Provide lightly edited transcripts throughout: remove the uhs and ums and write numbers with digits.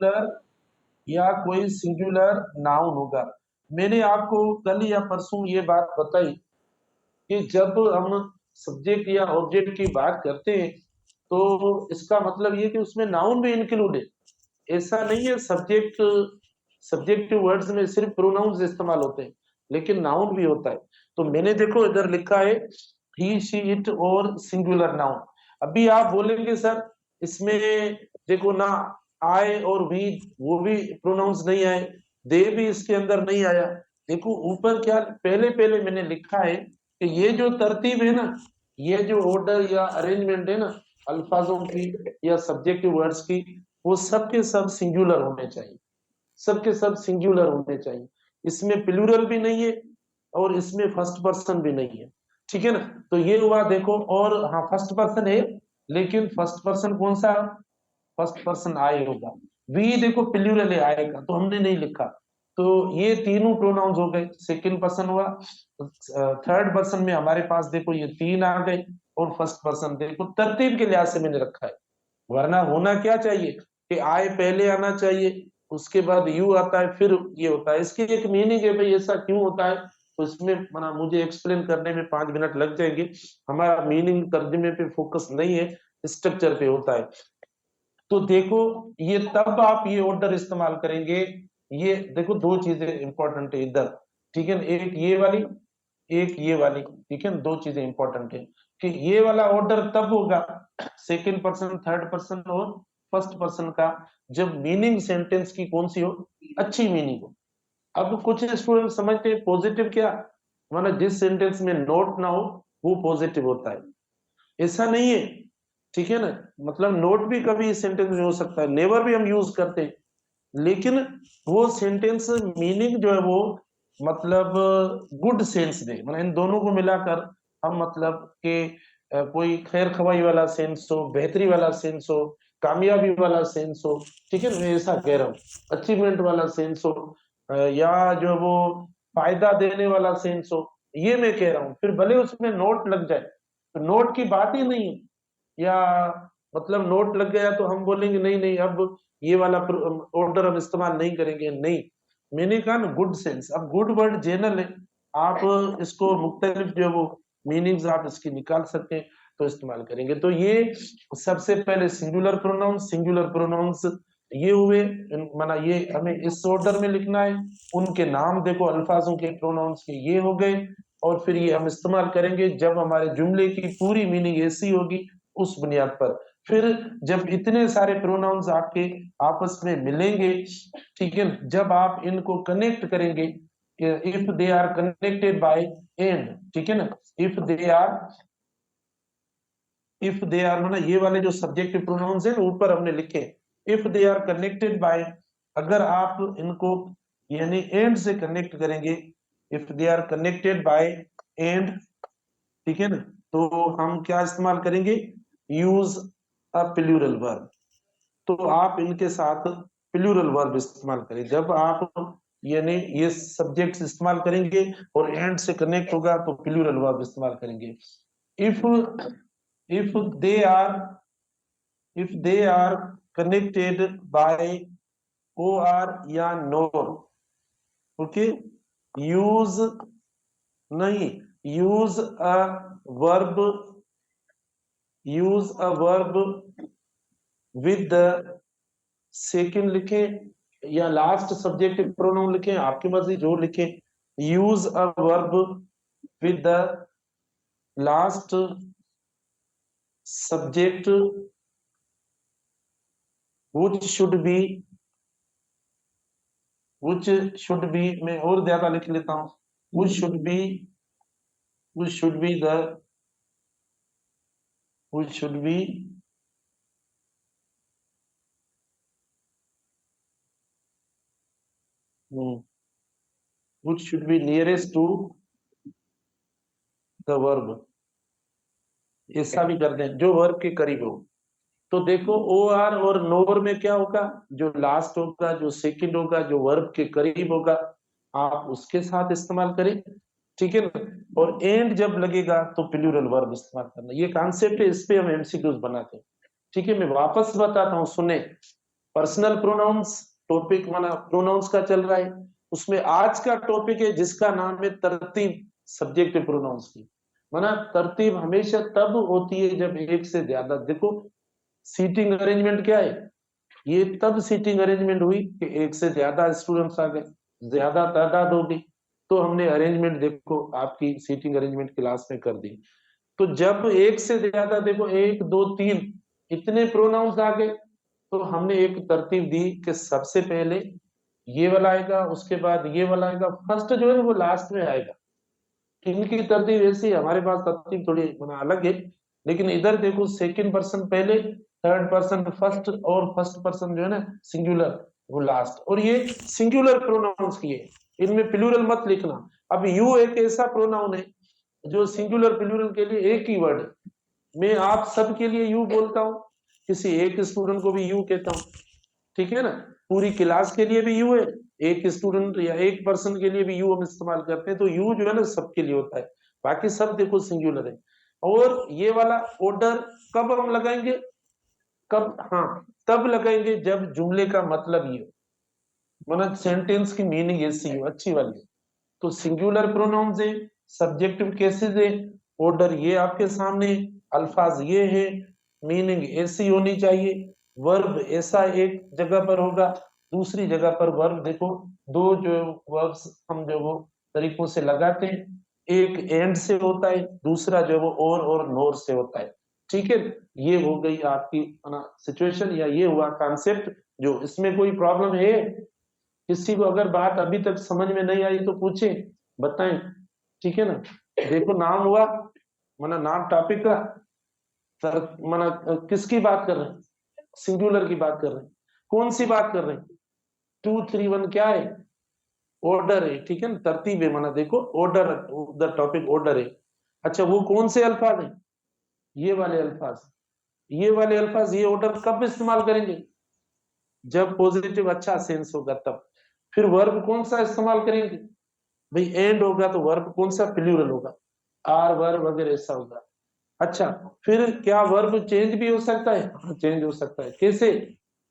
Singular या कोई singular noun होगा। मैंने आपको कल या परसों ये बात बताई कि जब हम सब्जेक्ट या ऑब्जेक्ट की बात करते हैं तो इसका मतलब ये कि उसमें नाउन भी इंक्लूड है। ऐसा नहीं है सब्जेक्ट सब्जेक्टिव वर्ड्स में सिर्फ प्रोनाउंस इस्तेमाल होते हैं, लेकिन नाउन भी होता है। तो मैंने देखो इधर लिखा है ही शी इट और सिंगुलर नाउन। अभी आप बोलेंगे सर इसमें देखो ना आई और वी वो भी प्रोनाउंस नहीं आए, दे भी इसके अंदर नहीं आया। देखो ऊपर क्या पहले पहले मैंने लिखा है कि ये जो तरतीब है ना, ये जो ऑर्डर या अरेंजमेंट है ना अल्फाजों की या सब्जेक्टिव वर्ड्स की, वो सब के सब सिंगुलर होने चाहिए, सबके सब सिंगुलर होने चाहिए। इसमें प्लूरल भी नहीं है और इसमें फर्स्ट पर्सन भी नहीं है। ठीक है ना? तो ये हुआ देखो। और हाँ फर्स्ट पर्सन है, लेकिन फर्स्ट पर्सन कौन सा? फर्स्ट पर्सन आई होगा। वी देखो प्लूरल है आएगा, तो हमने नहीं लिखा। तो ये तीनों प्रोनाउंस हो गए। सेकंड पर्सन हुआ, थर्ड पर्सन में हमारे पास देखो ये तीन आ गए, और फर्स्ट पर्सन देखो तरतीब के लिहाज से मैंने रखा है। वरना होना क्या चाहिए कि आए पहले आना चाहिए, उसके बाद यू आता है, फिर ये होता है। इसकी एक मीनिंग है भाई, ऐसा क्यों होता है, तो इसमें मना मुझे एक्सप्लेन करने में 5 मिनट लग जाएंगे। हमारा मीनिंग तर्जुमे पे फोकस नहीं है, स्ट्रक्चर पे होता है। तो देखो ये तब आप ये ऑर्डर इस्तेमाल करेंगे। ये देखो दो चीजें इंपॉर्टेंट है इधर। ठीक है ना? एक ये वाली, एक ये वाली। ठीक है ना? दो चीजें इंपॉर्टेंट है कि ये वाला ऑर्डर तब होगा सेकंड पर्सन, थर्ड पर्सन और फर्स्ट पर्सन का, जब मीनिंग सेंटेंस की कौन सी हो? अच्छी मीनिंग हो। अब कुछ स्टूडेंट समझते हैं पॉजिटिव क्या, मतलब जिस सेंटेंस में नोट ना हो वो पॉजिटिव होता है। ऐसा नहीं है। ठीक है ना? मतलब नोट भी कभी इस सेंटेंस में हो सकता है, नेवर भी हम यूज करते हैं, लेकिन वो सेंटेंस मीनिंग जो है वो मतलब गुड सेंस दे, मतलब इन दोनों को मिलाकर हम मतलब कि कोई खैर खवाई वाला सेंस हो, बेहतरी वाला सेंस हो, कामयाबी वाला सेंस हो। ठीक है ना? मैं ऐसा कह रहा हूँ, अचीवमेंट वाला सेंस हो, या जो वो फायदा देने वाला सेंस हो, ये मैं कह रहा हूँ। फिर भले उसमें नोट लग जाए, तो नोट की बात ही नहीं है। या मतलब नोट लग गया तो हम बोलेंगे नहीं नहीं अब ये वाला ऑर्डर हम इस्तेमाल नहीं करेंगे, नहीं। मैंने कहा ना गुड सेंस। अब गुड वर्ड जनरल है, आप इसको मुख्तलिफ जो वो मीनिंग्स आप इसकी निकाल सकते हैं, तो इस्तेमाल करेंगे। तो ये सबसे पहले सिंगुलर प्रोनाउंस ये हुए। माना ये हमें इस ऑर्डर में लिखना है। उनके नाम देखो अल्फाजों के प्रोनाउंस के ये हो गए। और फिर ये हम इस्तेमाल करेंगे जब हमारे जुमले की पूरी मीनिंग ऐसी होगी, उस बुनियाद पर। फिर जब इतने सारे प्रोनाउंस आपके आपस में मिलेंगे, ठीक है, जब आप इनको कनेक्ट करेंगे, if they are connected by and, ठीक है ना, if they are, if they are ना ये वाले जो सब्जेक्टिव प्रोनाउंस है ना ऊपर हमने लिखे, if they are connected by, अगर आप इनको यानी एंड से कनेक्ट करेंगे, if they are connected by and, ठीक है ना, तो हम क्या इस्तेमाल करेंगे? Use a plural verb. तो आप इनके साथ प्लूरल वर्ब इस्तेमाल करें। जब आप यानी ये सब्जेक्ट इस्तेमाल करेंगे और एंड से कनेक्ट होगा तो प्लूरल वर्ब इस्तेमाल करेंगे। If if they are, if they are connected by O R या नोर, ओके, यूज नहीं, use a verb, use a verb with the second लिखें या लास्ट सब्जेक्टिव प्रोनाउन लिखें, आपकी मर्जी जो लिखें। Use a verb with the last subject which should be, which should be, मैं और ज्यादा लिख लेता हूं, which should be, which should be the, which should be which should be nearest to the verb। ऐसा भी कर दें जो वर्ब के करीब हो। तो देखो ओ आर और नोवर में क्या होगा? जो लास्ट होगा, जो सेकंड होगा, जो वर्ब के करीब होगा, आप उसके साथ इस्तेमाल करें। ठीक है ना? और एंड जब लगेगा तो प्लूरल वर्ब इस्तेमाल करना। ये कॉन्सेप्ट है, इस पे हम एमसीक्यूज बनाते हैं। ठीक है, मैं वापस बताता हूँ, सुने। पर्सनल प्रोनाउंस टॉपिक माना प्रोनाउंस का चल रहा है, उसमें आज का टॉपिक है जिसका नाम है तरतीब सब्जेक्टिव प्रोनाउंस की। माना तरतीब हमेशा तब होती है जब एक से ज्यादा, देखो सीटिंग अरेंजमेंट क्या है, ये तब सीटिंग अरेंजमेंट हुई कि एक से ज्यादा स्टूडेंट्स आ गए, ज्यादा तादाद होगी, तो हमने अरेंजमेंट देखो आपकी सीटिंग अरेंजमेंट क्लास में कर दी। तो जब एक से ज्यादा, देखो एक दो तीन इतने प्रोनाउंस आ गए, तो हमने एक तरतीब दी कि सबसे पहले ये वाला आएगा, उसके बाद ये वाला आएगा, फर्स्ट जो है वो लास्ट में आएगा। इनकी तरतीब ऐसी है, हमारे पास तरतीब थोड़ी अलग है, लेकिन इधर देखो सेकंड पर्सन पहले, थर्ड पर्सन फर्स्ट, और फर्स्ट पर्सन जो है ना सिंगुलर वो लास्ट, और ये सिंगुलर प्रोनाउंस की है, इनमें प्लूरल मत लिखना। अब यू एक ऐसा प्रोनाउन है जो सिंगुलर प्लूरल के लिए एक ही वर्ड है। मैं आप सब के लिए यू बोलता हूँ, किसी एक स्टूडेंट को भी यू कहता हूँ, ठीक है ना, पूरी क्लास के लिए भी यू है, एक स्टूडेंट या एक पर्सन के लिए भी यू हम इस्तेमाल करते हैं, तो यू जो है ना सबके लिए होता है, बाकी सब देखो सिंगुलर है। और ये वाला ऑर्डर कब हम लगाएंगे, कब, हाँ तब लगाएंगे जब जुमले का मतलब ये हो, मतलब सेंटेंस की मीनिंग ऐसी हो अच्छी वाली हो। तो सिंगुलर प्रोनाउंस है, सब्जेक्टिव केसेस है, ऑर्डर ये आपके सामने, अल्फाज ये है, मीनिंग ऐसी होनी चाहिए, वर्ब ऐसा एक जगह पर होगा, दूसरी जगह पर वर्ब देखो, दो जो वर्ब्स हम जो वो तरीकों से लगाते हैं, एक एंड से होता है, दूसरा जो वो और नोर से होता है, ठीक है। ये हो गई आपकी सिचुएशन, या ये हुआ कॉन्सेप्ट, जो इसमें कोई प्रॉब्लम है, किसी को अगर बात अभी तक समझ में नहीं आई तो पूछे, बताएं, ठीक है ना। देखो नाम हुआ, माना नाम टॉपिक का, माना किसकी बात कर रहे हैं, सिंगुलर की बात कर रहे हैं, कौन सी बात कर रहे हैं, 2 3 1 क्या है, ऑर्डर है, ठीक है ना, तरतीब है, माना देखो ऑर्डर, द टॉपिक ऑर्डर है। अच्छा वो कौन से अल्फाज है, ये वाले अल्फाज, ये वाले अल्फाज, ये ऑर्डर कब इस्तेमाल करेंगे, जब पॉजिटिव अच्छा सेंस होगा तब। फिर वर्ब कौन सा इस्तेमाल करेंगे, भाई एंड होगा तो वर्ब कौन सा, प्लूरल होगा, आर वर्ब वगैरह ऐसा होगा। अच्छा फिर क्या वर्ब चेंज भी हो सकता है, हाँ चेंज हो सकता है, कैसे,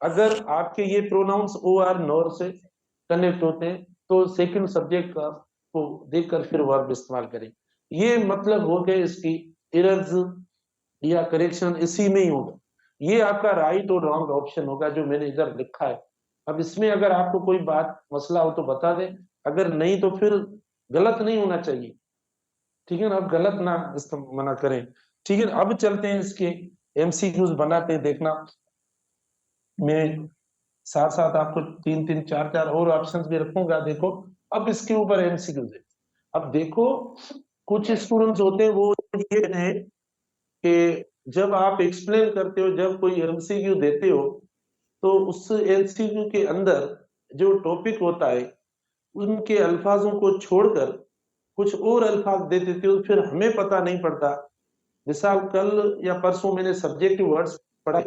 अगर आपके ये प्रोनाउंस ओ आर नॉर से कनेक्ट होते हैं, तो सेकंड सब्जेक्ट का को देखकर फिर वर्ब इस्तेमाल करें। ये मतलब हो गए इसकी एरर्स या करेक्शन इसी में ही होगा। ये आपका राइट और रॉन्ग ऑप्शन होगा जो मैंने इधर लिखा है। अब इसमें अगर आपको कोई बात मसला हो तो बता दें, अगर नहीं तो फिर गलत नहीं होना चाहिए, ठीक है ना, अब गलत ना मना करें, ठीक है ना। अब चलते हैं इसके एमसीक्यूज बनाते हैं, देखना मैं साथ साथ आपको 3 3 4 4 और ऑप्शंस भी रखूंगा, देखो अब इसके ऊपर एमसीक्यूज है। अब देखो कुछ स्टूडेंट्स होते हैं वो ये है कि जब आप एक्सप्लेन करते हो, जब कोई एमसीक्यू देते हो, तो उस एमसीक्यू के अंदर जो टॉपिक होता है उनके अल्फाजों को छोड़कर कुछ और अल्फाज दे देते हो, फिर हमें पता नहीं पड़ता। मिसाल कल या परसों मैंने सब्जेक्टिव वर्ड्स पढ़े,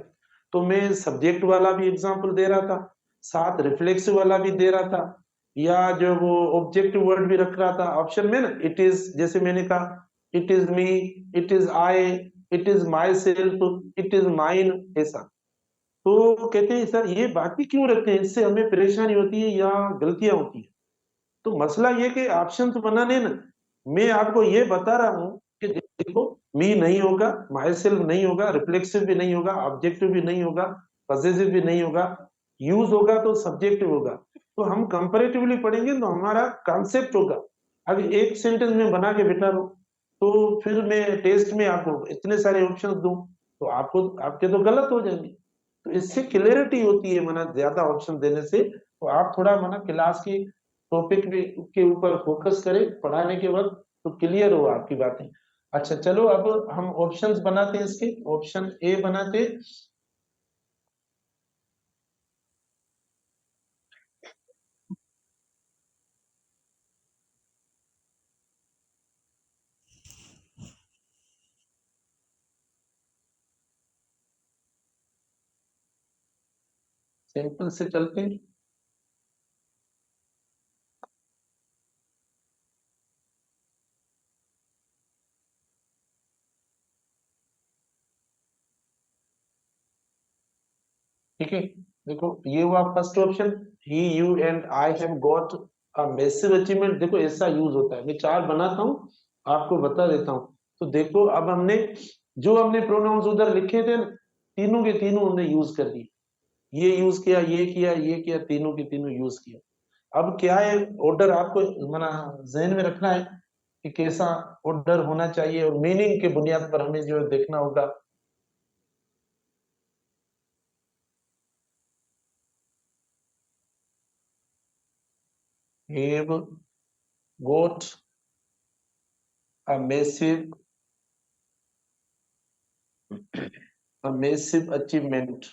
तो मैं सब्जेक्ट वाला भी एग्जांपल दे रहा था, साथ रिफ्लेक्सिव वाला भी दे रहा था, या जो वो ऑब्जेक्टिव वर्ड भी रख रहा था ऑप्शन में ना, इट इज, जैसे मैंने कहा it is me, it is I, it is my self, it is mine, ऐसा। तो कहते हैं सर ये बाकी क्यों रखते हैं, इससे हमें परेशानी होती है या गलतियां होती है। तो मसला ये कि ऑप्शन तो बनाने ना, मैं आपको ये बता रहा हूँ कि देखो मी नहीं होगा, माई सेल्फ नहीं होगा, रिफ्लेक्सिव भी नहीं होगा, ऑब्जेक्टिव भी नहीं होगा, पजेसिव भी नहीं होगा, यूज होगा तो सब्जेक्टिव होगा। तो हम कंपेरेटिवली पढ़ेंगे तो हमारा कॉन्सेप्ट होगा। अगर एक सेंटेंस में बना के बिठा लो, तो फिर मैं टेस्ट में आपको इतने सारे ऑप्शन दूं, तो आपको आपके तो गलत हो जाएंगे। तो इससे क्लियरिटी होती है, माना ज्यादा ऑप्शन देने से, तो आप थोड़ा माना क्लास की टॉपिक के ऊपर फोकस करें पढ़ाने के वक्त, तो क्लियर हो आपकी बातें। अच्छा चलो अब हम ऑप्शंस बनाते हैं, इसके ऑप्शन ए बनाते हैं। सिंपल से चलते हैं। ठीक है, देखो ये हुआ first option, he you and I have got a massive achievement. देखो ऐसा यूज होता है, मैं चार्ट बनाता हूँ, आपको बता देता हूँ। तो देखो अब हमने जो हमने प्रोनाउंस उधर लिखे थे ना, तीनों के तीनों हमने यूज कर दिए। ये यूज किया, ये किया, ये किया, तीनों के तीनों यूज किया। अब क्या है, ऑर्डर आपको मना जहन में रखना है कि कैसा ऑर्डर होना चाहिए, और मीनिंग के बुनियाद पर हमें जो देखना होगा। Have got a massive achievement,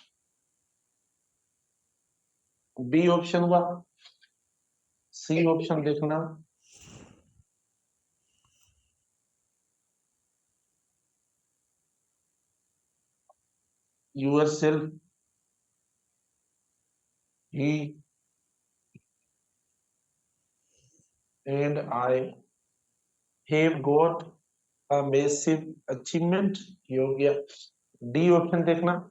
B option हुआ। सी ऑप्शन देखना, yourself, he and I have got a massive achievement, ये हो गया। डी ऑप्शन देखना,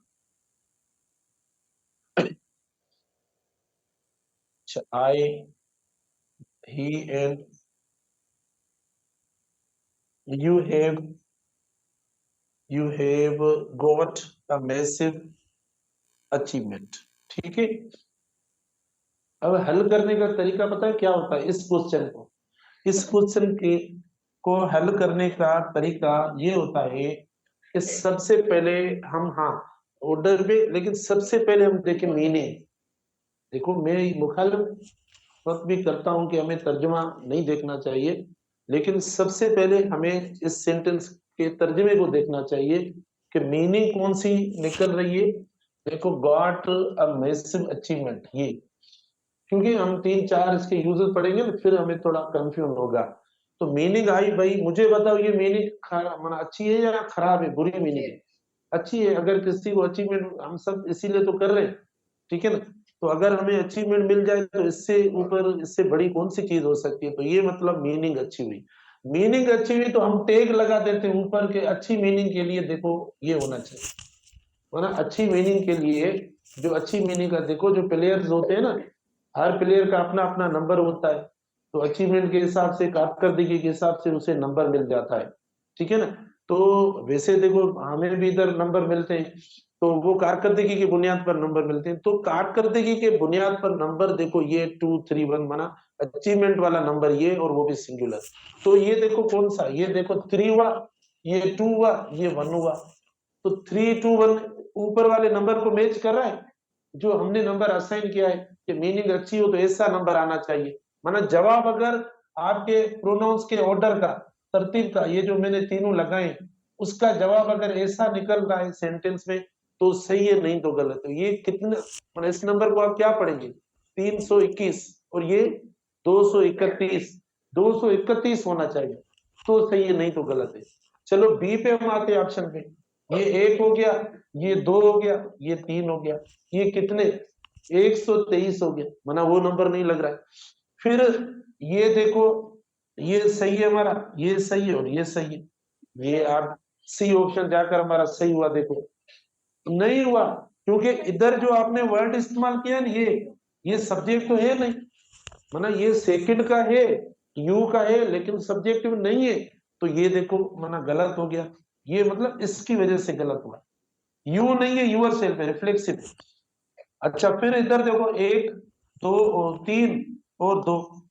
I, he and you have you have got a massive achievement. ठीक है। अब हल करने का तरीका पता है क्या होता है इस क्वेश्चन को? इस क्वेश्चन के को हल करने का तरीका ये होता है कि सबसे पहले हम, हाँ, ऑर्डर पे, लेकिन सबसे पहले हम देखें मीनिंग। देखो मैं मुखालिफ वक्त भी करता हूं कि हमें तर्जुमा नहीं देखना चाहिए, लेकिन सबसे पहले हमें इस सेंटेंस के तर्जुमे को देखना चाहिए कि मीनिंग कौन सी निकल रही है। देखो गॉट अ मैसिव अचीवमेंट, ये क्योंकि हम तीन चार इसके यूजेस पढ़ेंगे ना, फिर हमें थोड़ा कंफ्यूज होगा। तो मीनिंग आई भाई, मुझे बताओ ये मीनिंग माना अच्छी है या खराब है, बुरी मीनिंग है? अच्छी है। अगर किसी को अचीवमेंट, हम सब इसीलिए तो कर रहे हैं, ठीक है ना? तो अगर हमें अचीवमेंट मिल जाए तो इससे ऊपर, इससे बड़ी कौन सी चीज हो सकती है? तो ये मतलब मीनिंग अच्छी हुई। मीनिंग अच्छी हुई तो हम टैग लगा देते हैं ऊपर के, अच्छी मीनिंग के लिए देखो ये होना चाहिए। वरना अच्छी मीनिंग के लिए, जो अच्छी मीनिंग का देखो, जो प्लेयर्स होते हैं ना, हर प्लेयर का अपना अपना नंबर होता है। तो अचीवमेंट के हिसाब से, कारकर्दगी के हिसाब से उसे नंबर मिल जाता है, ठीक है ना? तो वैसे देखो हमें भी इधर नंबर मिलते हैं, तो वो कारकर्दगी की बुनियाद पर नंबर मिलते हैं। तो कारकर्दगी के बुनियाद पर नंबर देखो, ये 2 3 1 माना अचीवमेंट वाला नंबर ये, और वो भी सिंगुलर। तो ये देखो कौन सा, ये देखो 3 हुआ, ये 2 हुआ, ये 1 हुआ। तो 3 2 1 ऊपर वाले नंबर को मैच कर रहा है, जो हमने नंबर असाइन किया है कि मीनिंग अच्छी हो तो ऐसा नंबर आना चाहिए। माना जवाब अगर आपके प्रोनाउंस के ऑर्डर का, तरतीब का, ये जो मैंने तीनों लगाए, उसका जवाब अगर ऐसा निकल रहा है सेंटेंस में, तो सही है, नहीं तो गलत है। ये कितना, मतलब इस नंबर को आप क्या पढ़ेंगे? 321, और ये 231, 231 होना चाहिए, तो सही है, नहीं तो गलत है। चलो बी पे हम आते हैं, ऑप्शन पे। ये एक हो गया, ये दो हो गया, ये तीन हो गया, ये कितने, 123 हो गया, माना वो नंबर नहीं लग रहा है। फिर ये देखो, ये सही है हमारा, ये सही है और ये सही है। ये आप सी ऑप्शन जाकर हमारा सही हुआ, देखो नहीं हुआ, क्योंकि इधर जो आपने वर्ड इस्तेमाल किया ना, ये सब्जेक्ट तो है नहीं, माना ये सेकंड का है, यू का है, लेकिन सब्जेक्टिव नहीं है। तो ये देखो माना गलत हो गया, ये मतलब इसकी वजह से गलत हुआ। यू नहीं है, यूर सेल्फ है, रिफ्लेक्सिव। अच्छा फिर इधर देखो, एक, दो और तीन और दो,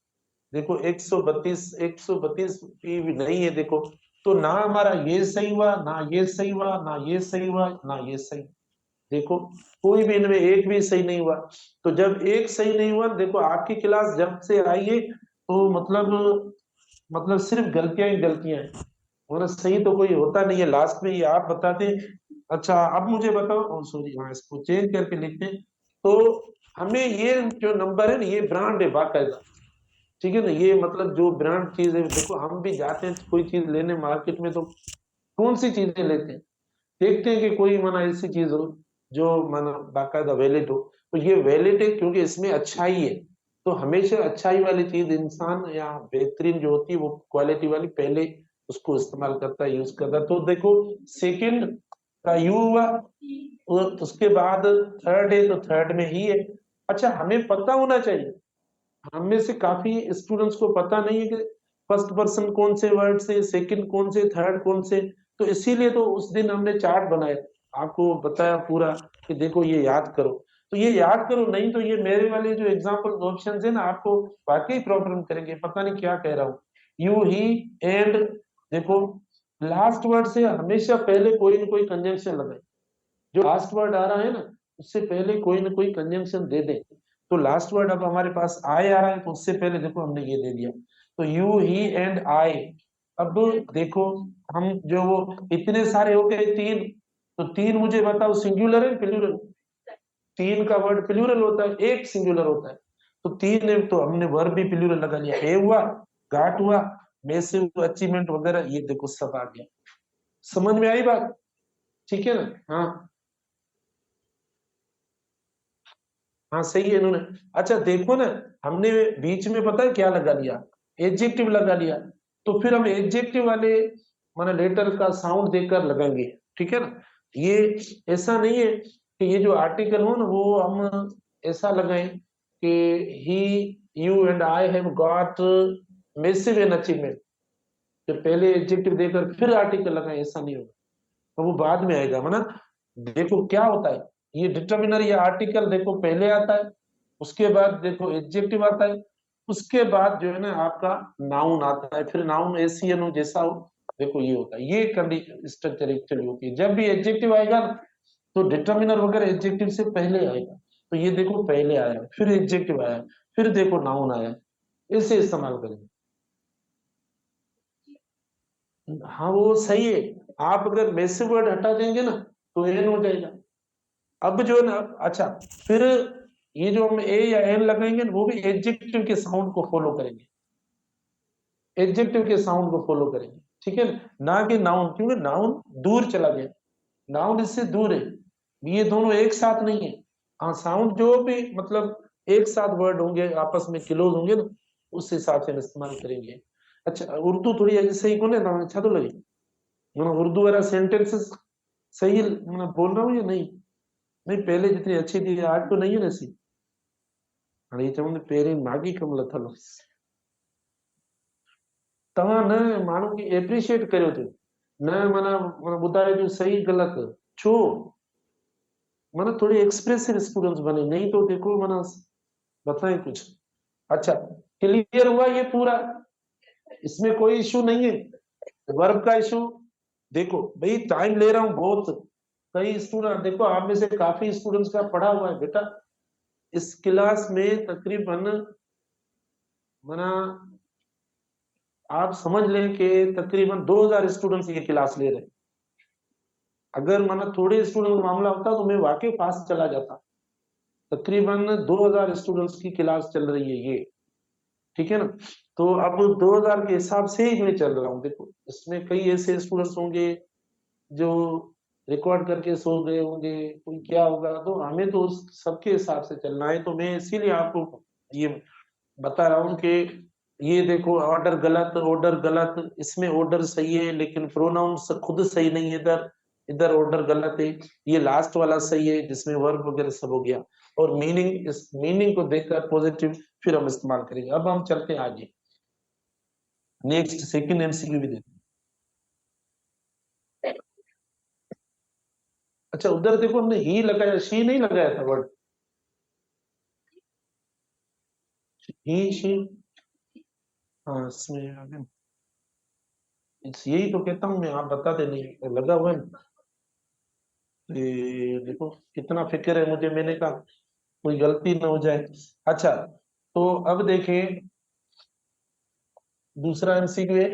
देखो 132, 132 भी नहीं है, देखो। तो ना हमारा ये सही हुआ, ना ये सही हुआ, ना ये सही हुआ, ना ये सही। देखो कोई भी इनमें एक भी सही नहीं हुआ। तो जब एक सही नहीं हुआ, देखो आपकी क्लास जब से आई है, तो मतलब सिर्फ गलतियां ही गलतियां हैं, वरना सही तो कोई होता नहीं है। लास्ट में ये आप बताते हैं। अच्छा अब मुझे बताओ, सॉरी, हाँ इसको चेंज करके लिखते हैं। तो हमें ये जो नंबर है ना, ये ब्रांड है बाकायदा, ठीक है ना? ये मतलब जो ब्रांड चीज है, देखो हम भी जाते हैं कोई चीज लेने मार्केट में, तो कौन सी चीजें लेते हैं, देखते हैं कि कोई माना ऐसी चीज हो जो माना बाकायदा वैलिड हो। तो ये वैलिड है क्योंकि इसमें अच्छाई है। तो हमेशा अच्छाई वाली चीज इंसान या बेहतरीन जो होती है, वो क्वालिटी वाली पहले उसको इस्तेमाल करता है, यूज करता है। तो देखो सेकंड का यू हुआ, और उसके बाद थर्ड है तो थर्ड में ही है। अच्छा, हमें पता होना चाहिए, हम में से काफी स्टूडेंट्स को पता नहीं है कि फर्स्ट पर्सन कौन से वर्ड से, सेकंड कौन से, थर्ड कौन से। तो इसीलिए तो उस दिन हमने चार्ट बनाया, आपको बताया पूरा कि देखो ये याद करो। तो ये याद करो, नहीं तो ये मेरे वाले जो एग्जाम्पल ऑप्शन है ना, आपको वाकई प्रॉब्लम करेंगे, पता नहीं क्या कह रहा हूँ। यू, ही, एंड, देखो लास्ट वर्ड से हमेशा पहले कोई ना कोई कंजंक्शन लगाए। जो लास्ट वर्ड आ रहा है ना, उससे पहले कोई ना कोई कंजंक्शन दे दे। तो लास्ट वर्ड अब हमारे पास आई आ रहा है, तो उससे पहले देखो हमने ये दे दिया। तो यू, ही, एंड आई। अब देखो, हम जो वो इतने सारे हो गए तीन, तो तीन मुझे बताओ सिंगुलर है प्लूरल? तीन का वर्ड प्लूरल होता है, एक सिंगुलर होता है। तो तीन है तो हमने वर्ब भी प्लूरल लगा लिया, ए हुआ, गाट हुआ, मैसिव अचीवमेंट वगैरह, ये देखो सब आ गया। समझ में आई बात? ठीक है ना? हाँ हाँ, सही है इन्होंने। अच्छा देखो ना, हमने बीच में पता है क्या लगा लिया? एडजेक्टिव लगा लिया। तो फिर हम एडजेक्टिव वाले माना लेटर का साउंड देकर लगाएंगे, ठीक है ना? ये ऐसा नहीं है कि ये जो आर्टिकल हो ना, वो हम ऐसा लगाएं कि he, you and I have got massive an achievement, कि पहले एडजेक्टिव देकर फिर आर्टिकल लगाएं, ऐसा नहीं होगा। तो वो बाद में आएगा, है ना? देखो क्या होता है, ये डिटर्मिनर या आर्टिकल देखो पहले आता है, उसके बाद देखो एडजेक्टिव आता है, उसके बाद जो है ना आपका नाउन आता है, फिर नाउन एस हो जैसा हो। देखो ये होता है, ये कंडीशन स्ट्रक्चर एक्चुअली होती है। जब भी एडजेक्टिव आएगा ना, तो डिटर्मिनर वगैरह एडजेक्टिव से पहले आएगा। तो ये देखो पहले आया, फिर एडजेक्टिव आया, फिर देखो नाउन आया, इसे इस्तेमाल करेंगे। हाँ वो सही है। आप अगर मैसिव वर्ड हटा देंगे ना, तो एन हो जाएगा। अब जो है ना, अच्छा, फिर ये जो हम ए या एन लगाएंगे ना, वो भी एडजेक्टिव के साउंड को फॉलो करेंगे, एडजेक्टिव के साउंड को फॉलो करेंगे, ठीक है ना कि नाउन, क्योंकि नाउन दूर चला गया, नाउन इससे दूर है। ये दोनों एक साथ नहीं है। हाँ, साउंड जो भी मतलब एक साथ वर्ड होंगे आपस में क्लोज होंगे ना, उस हिसाब से हम इस्तेमाल करेंगे। अच्छा, उर्दू थोड़ी ऐसे सही को ना अच्छा तो लगे, मतलब उर्दू वाला सेंटेंसेस सही मतलब बोल रहा हूँ या नहीं? नहीं, पहले जितनी अच्छी थी आज तो नहीं है ऐसी। हाणे चवंद पहिरीं मागी कम लथल हो। तव्हां न माण्हू खे एप्रिशिएट करियो थियो, न माना माना ॿुधायो थियो सही ग़लति छो। माना थोड़ी एक्सप्रेसिव स्टूडेंट्स बने, नहीं तो देखो माना बताएं कुछ। अच्छा, क्लियर हुआ ये पूरा? इसमें कोई इशू नहीं है, वर्ब का इशू। देखो भाई, टाइम ले रहा हूँ बहुत। कई स्टूडेंट देखो, आप में से काफी स्टूडेंट्स का पढ़ा हुआ है बेटा। इस क्लास में तकरीबन माना आप समझ लें कि तकरीबन 2000 स्टूडेंट्स ये क्लास ले रहे हैं। अगर माना थोड़े स्टूडेंट का मामला होता तो मैं वाकई फास्ट चला जाता। तकरीबन 2000 स्टूडेंट्स की क्लास चल रही है ये, ठीक है ना? तो अब 2000 के हिसाब से ही मैं चल रहा हूँ। देखो इसमें कई ऐसे स्टूडेंट्स होंगे जो रिकॉर्ड करके सो गए होंगे, कोई क्या होगा, तो हमें तो उस सबके हिसाब से चलना है। तो मैं इसीलिए आपको ये बता रहा हूँ कि ये देखो ऑर्डर गलत, ऑर्डर गलत, इसमें ऑर्डर सही है लेकिन प्रोनाउंस खुद सही नहीं है, इधर इधर ऑर्डर गलत है। ये लास्ट वाला सही है जिसमें वर्ब वगैरह सब हो गया। और मीनिंग, इस मीनिंग को देखकर पॉजिटिव फिर हम इस्तेमाल करेंगे। अब हम चलते हैं आगे, नेक्स्ट सेकंड एमसीक्यू भी देखते हैं। अच्छा, उधर देखो हमने ही लगाया, शी नहीं लगाया था वर्ड, ही शी। हाँ इसमें आगे यही तो कहता हूँ मैं, आप बताते नहीं, लगा हुआ है। ये देखो कितना फिक्र है मुझे, मैंने कहा कोई गलती ना हो जाए। अच्छा, तो अब देखें दूसरा एमसीक्यू है।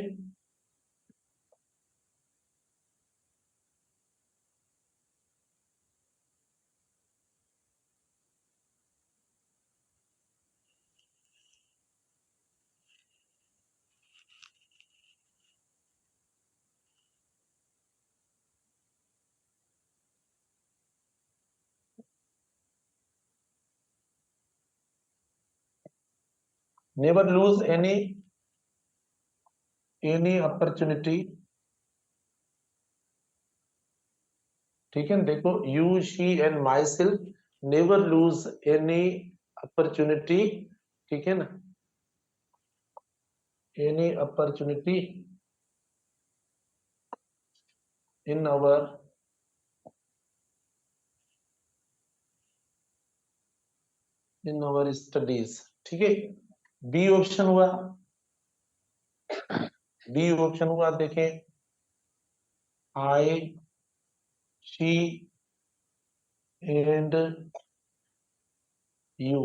नेवर लूज एनी अपॉर्चुनिटी, ठीक है, देखो you she and myself never lose any opportunity, ठीक है ना, any opportunity in our studies, ठीक है। बी ऑप्शन हुआ, बी ऑप्शन हुआ, देखें आई शी एंड यू।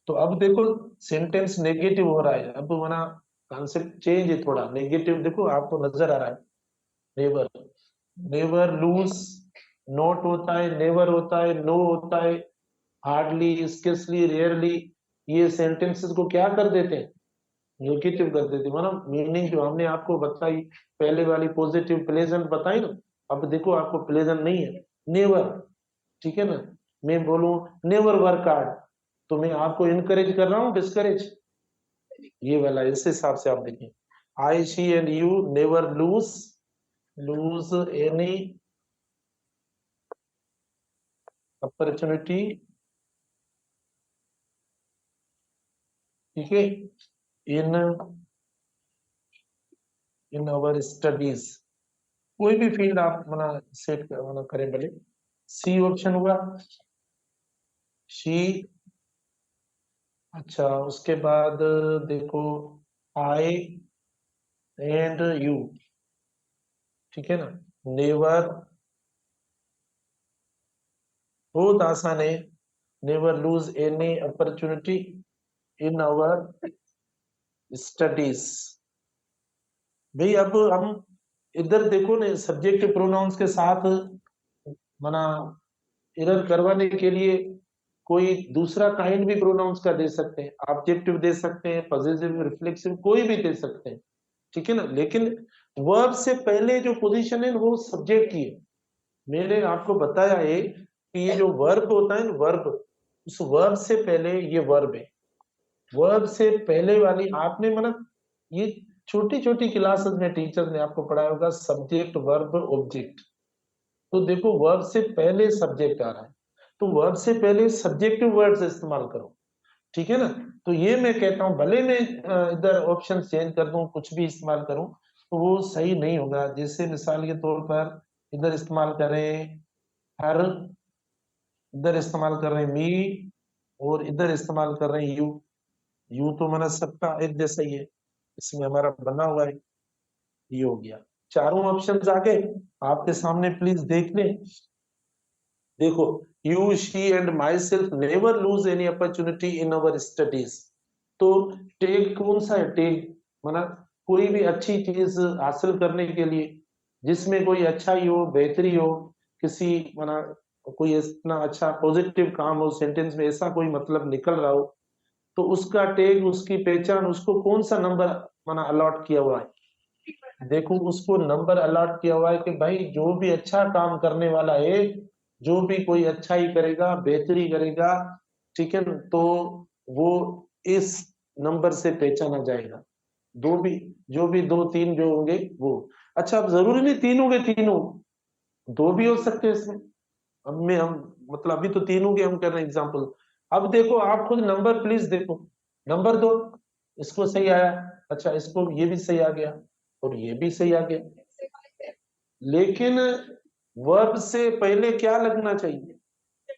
तो अब देखो सेंटेंस नेगेटिव हो रहा है, अब मना कॉन्सेप्ट चेंज है थोड़ा, नेगेटिव देखो आपको नजर आ रहा है, नेवर, नेवर लूज, नॉट होता है, नेवर होता है, नो होता है, हार्डली, स्केर्सली, रेयरली, ये सेंटेंसेस को क्या कर देते हैं, नेगेटिव कर देते हैं, मतलब मीनिंग जो हमने आपको बताई पहले वाली पॉजिटिव प्लेजेंट बताई ना, अब देखो आपको प्लेजेंट नहीं है, नेवर, ठीक है ना। मैं बोलूं नेवर वर्क हार्ड, तो मैं आपको इनकरेज कर रहा हूँ डिस्करेज, ये वाला इस हिसाब से आप देखें, I she and you never lose, lose any opportunity, ठीक है, इन इन अवर स्टडीज, कोई भी फील्ड आप मना सेट कर, मना करें भले। सी ऑप्शन हुआ, शी, अच्छा उसके बाद देखो आई एंड यू, ठीक है ना, नेवर, बहुत आसान है, never lose any opportunity in our studies. भाई अब हम इधर देखो ना, सब्जेक्ट प्रोनाउंस के साथ मना एरर करवाने के लिए कोई दूसरा काइंड भी प्रोनाउंस का दे सकते हैं, ऑब्जेक्टिव दे सकते हैं, पॉजिटिव, रिफ्लेक्सिव, कोई भी दे सकते हैं, ठीक है ना, लेकिन वर्ब से पहले जो पोजीशन है वो सब्जेक्ट की है। मैंने आपको बताया है कि ये जो वर्ब होता है ना, वर्ब, उस वर्ब से पहले ये वर्ब है, वर्ब से पहले वाली आपने मतलब ये छोटी छोटी क्लासेस में टीचर ने आपको पढ़ाया होगा सब्जेक्ट वर्ब ऑब्जेक्ट, तो देखो वर्ब से पहले सब्जेक्ट आ रहा है, तो वर्ब से पहले सब्जेक्टिव वर्ड्स इस्तेमाल करो, ठीक है ना। तो ये मैं कहता हूं भले मैं इधर ऑप्शन चेंज कर दूं, कुछ भी इस्तेमाल करूं, तो वो सही नहीं होगा। जैसे मिसाल के तौर पर इधर इस्तेमाल करें हर, इधर इस्तेमाल कर रहे हैं मी, और इधर इस्तेमाल कर रहे हैं यू, यू तो मैंने सबका एक जैसा ही है, इसमें हमारा बना हुआ है, ये हो गया। चारों ऑप्शंस आ गए आपके सामने, प्लीज देख लें। देखो you she and myself never lose any opportunity in our studies, तो टेक कौन सा है, टेक माना कोई भी अच्छी चीज हासिल करने के लिए, जिसमें कोई अच्छाई हो, बेहतरी हो, किसी माना कोई इतना अच्छा पॉजिटिव काम हो, सेंटेंस में ऐसा कोई मतलब निकल रहा हो, तो उसका टेक, उसकी पहचान, उसको कौन सा नंबर माना अलॉट किया हुआ है, देखो उसको नंबर अलॉट किया हुआ है कि भाई जो भी अच्छा काम करने वाला है, जो भी कोई अच्छाई करेगा, बेहतरी करेगा, ठीक है ना, तो वो इस नंबर से पहचाना जाएगा। दो भी, जो भी दो तीन जो होंगे वो, अच्छा अब जरूरी नहीं तीन होंगे, तीनों, दो भी हो सकते हैं इसमें, अब में हम मतलब अभी तो तीनों के हम कर रहे हैं एग्जाम्पल। अब देखो आप खुद नंबर प्लीज देखो, नंबर दो, इसको सही आया, अच्छा इसको ये भी सही आ गया, और ये भी सही आ गया, लेकिन वर्ब से पहले क्या लगना चाहिए,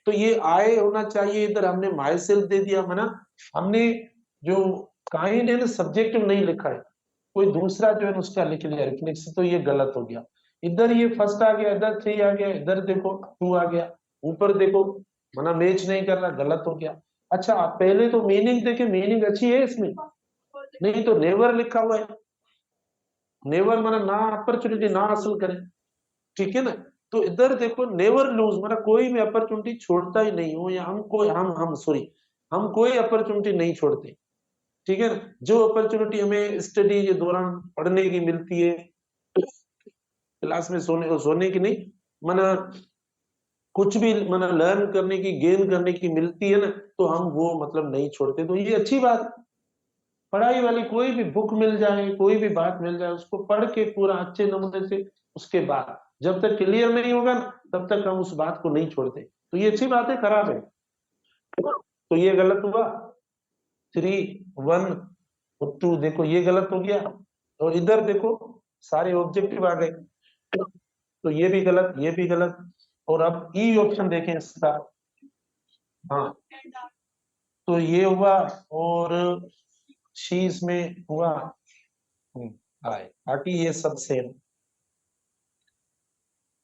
तो ये आए होना चाहिए, इधर हमने माई सेल्फ दे दिया मना, हमने जो काइंड है ना सब्जेक्टिव नहीं लिखा है, कोई दूसरा जो है ना उसका लिख लिया रिफ्लेक्स, तो ये गलत हो गया। इधर ये फर्स्ट आ गया, इधर थ्री आ गया, इधर देखो टू आ गया, ऊपर देखो मना मैच नहीं कर रहा, गलत हो गया। अच्छा आप पहले तो मीनिंग देखे, मीनिंग अच्छी है इसमें, नहीं तो नेवर लिखा हुआ है, नेवर माना ना अपॉर्चुनिटी ना हासिल करें, ठीक है ना। तो इधर देखो नेवर लूज माना कोई भी अपॉर्चुनिटी छोड़ता ही नहीं हो, या हम कोई हम सॉरी, हम कोई अपॉर्चुनिटी नहीं छोड़ते, ठीक है ना। जो अपॉर्चुनिटी हमें स्टडी के दौरान पढ़ने की मिलती है, क्लास में सोने की नहीं, माना कुछ भी माना लर्न करने की, गेन करने की मिलती है ना, तो हम वो मतलब नहीं छोड़ते, तो ये अच्छी बात। पढ़ाई वाली कोई भी बुक मिल जाए, कोई भी बात मिल जाए, उसको पढ़ के पूरा अच्छे नमूने से, उसके बाद जब तक क्लियर नहीं होगा ना तब तक हम उस बात को नहीं छोड़ते। तो ये अच्छी बात है, खराब है? तो ये गलत हुआ, 3 1 2, देखो ये गलत हो गया। और इधर देखो सारे ऑब्जेक्टिव आ गए, तो ये भी गलत, ये भी गलत। और अब ई ऑप्शन देखें इसका। हाँ, तो ये हुआ, और शी इसमें हुआ। आए, बाकी ये सब सेम।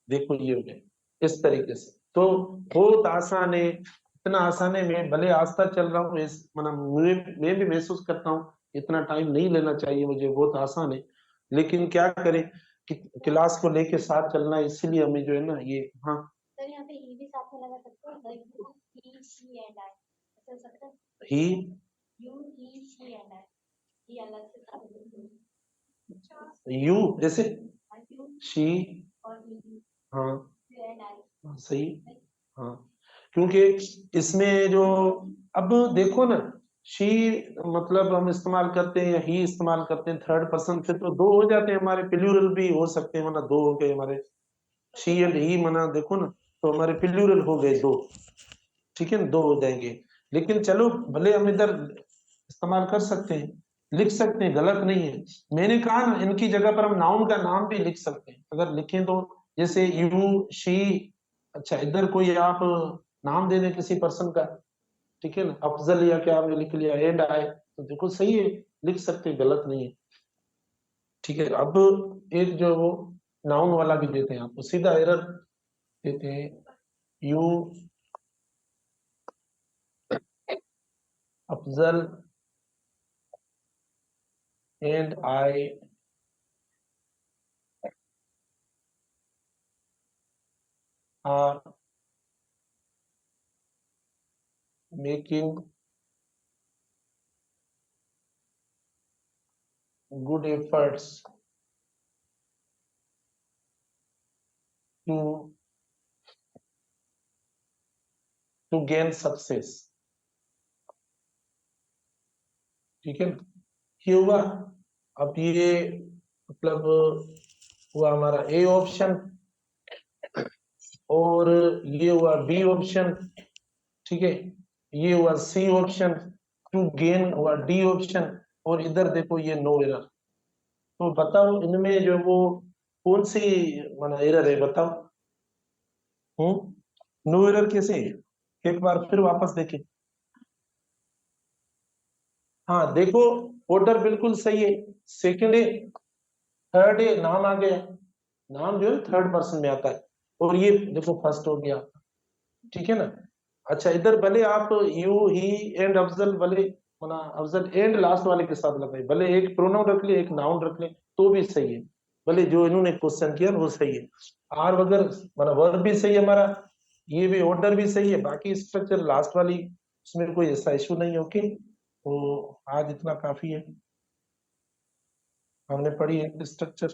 देखो ये हो गए इस तरीके से। तो बहुत आसान है, इतना आसान है। मैं भले आस्था चल रहा हूँ, इस मतलब मैं भी महसूस करता हूँ इतना टाइम नहीं लेना चाहिए मुझे, बहुत आसान है। लेकिन क्या करें कि क्लास को लेके साथ चलना है, इसीलिए हमें जो है ना ये। हाँ सर यहाँ पे ही भी साथ में लगा सकते हैं, ही शी एंड आई ऐसा हो सकता है। He you he she and I, ये अलग से था। यू जैसे यू शी। और ही हाँ एंड आई। सही। हाँ, क्योंकि इसमें जो, अब देखो ना, शी मतलब हम इस्तेमाल करते हैं या ही इस्तेमाल करते हैं थर्ड पर्सन से, तो दो हो जाते हैं हमारे, प्लूरल भी हो सकते हैं, वरना दो हो गए हमारे। शी एंड ही मना देखो ना, तो हमारे प्लूरल हो गए दो। ठीक है ना, दो हो जाएंगे। लेकिन चलो भले हम इधर इस्तेमाल कर सकते हैं, लिख सकते हैं, गलत नहीं है। मैंने कहा ना इनकी जगह पर हम नाउन का नाम भी लिख सकते हैं अगर लिखें तो। जैसे यू शी, अच्छा इधर कोई आप नाम दे दें किसी पर्सन का, ठीक है ना, अफजल या क्या आपने लिख लिया, एंड आए, तो देखो सही है, लिख सकते हैं, गलत नहीं है। ठीक है, अब एक जो वो नाउन वाला भी देते हैं आपको, सीधा एरर देते हैं। You Afzal and I R making good efforts to gain success। ठीक है ना, ये हुआ। अब ये मतलब हुआ हमारा ए ऑप्शन, और ये हुआ बी ऑप्शन। ठीक है, ये हुआ सी ऑप्शन, टू गेन हुआ डी ऑप्शन। और इधर देखो ये नो एरर। तो बताओ इनमें जो वो कौन सी माना एरर है, बताओ। नो एरर कैसे है? एक बार फिर वापस देखें। हाँ देखो, ऑर्डर बिल्कुल सही है, सेकंड है, थर्ड है, नाम आ गया, नाम जो है थर्ड पर्सन में आता है। और ये देखो फर्स्ट हो गया। ठीक है ना। अच्छा इधर भले आप यू ही एंड अफजल, भले माना अफजल एंड लास्ट वाले के साथ लगाए, भले एक प्रोनाउन रख ले एक नाउन रख ले तो भी सही है। भले जो इन्होंने क्वेश्चन किया ना वो सही है। आर वगैरह माना वर्ब भी सही है हमारा, ये भी ऑर्डर भी सही है, बाकी स्ट्रक्चर लास्ट वाली उसमें कोई ऐसा इशू नहीं है। ओके, तो आज इतना काफी है, हमने पढ़ी है स्ट्रक्चर।